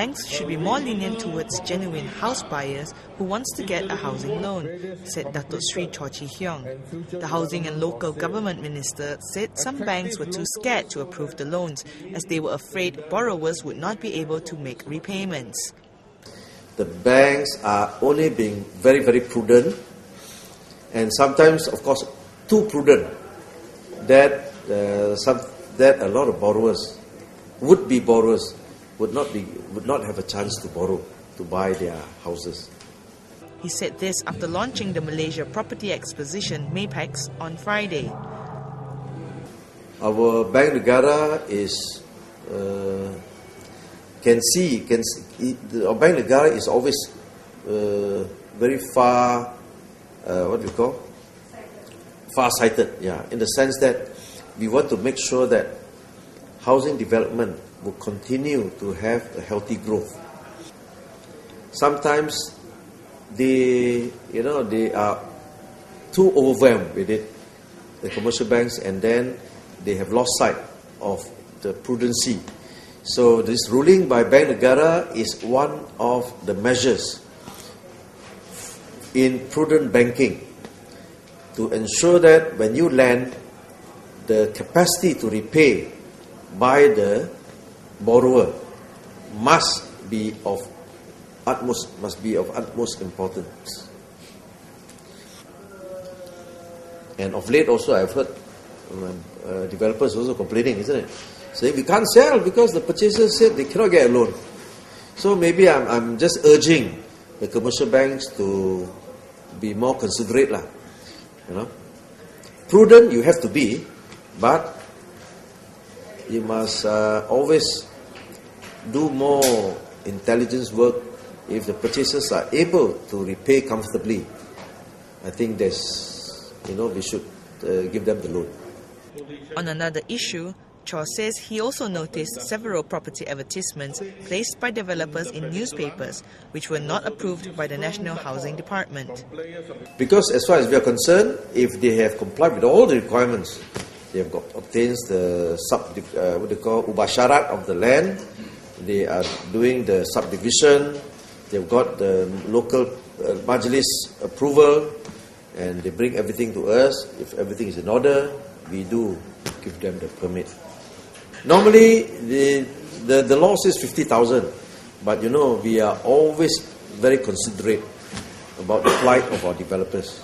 banks should be more lenient towards genuine house buyers who wants to get a housing loan, said Datuk Sri Chow Chee Hyong. The Housing and Local Government Minister said some banks were too scared to approve the loans as they were afraid borrowers would not be able to make repayments. The banks are only being very, very prudent, and sometimes, of course, too prudent that a lot of borrowers, would-be borrowers, would not have a chance to borrow to buy their houses. He said this after launching the Malaysia Property Exposition MAPEX on Friday. Our Bank Negara is our Bank Negara is always very far-sighted, in the sense that we want to make sure that housing development will continue to have a healthy growth. Sometimes they are too overwhelmed with it, the commercial banks, and then they have lost sight of the prudency. So this ruling by Bank Negara is one of the measures in prudent banking to ensure that when you lend, the capacity to repay by the borrower must be of utmost importance. And of late also I've heard developers also complaining, isn't it? Saying we can't sell because the purchasers said they cannot get a loan. So maybe I'm just urging the commercial banks to be more considerate, Prudent you have to be, but you must always do more intelligence work. If the purchasers are able to repay comfortably, I think we should give them the loan. On another issue, Chaw says he also noticed several property advertisements placed by developers in newspapers which were not approved by the National Housing Department. Because as far as we are concerned, if they have complied with all the requirements, they have obtained the ubasyarat of the land, they are doing the subdivision, they've got the local majlis approval, and they bring everything to us. If everything is in order, we do give them the permit. Normally, the law says 50,000, but we are always very considerate about the plight of our developers.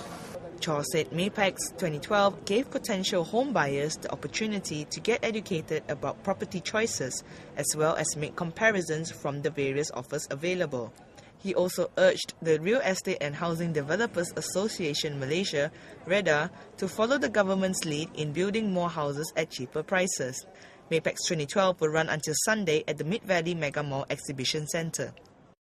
Chaw said MAPEX 2012 gave potential home buyers the opportunity to get educated about property choices as well as make comparisons from the various offers available. He also urged the Real Estate and Housing Developers Association Malaysia, REDA, to follow the government's lead in building more houses at cheaper prices. MAPEX 2012 will run until Sunday at the Mid Valley Mega Mall Exhibition Centre.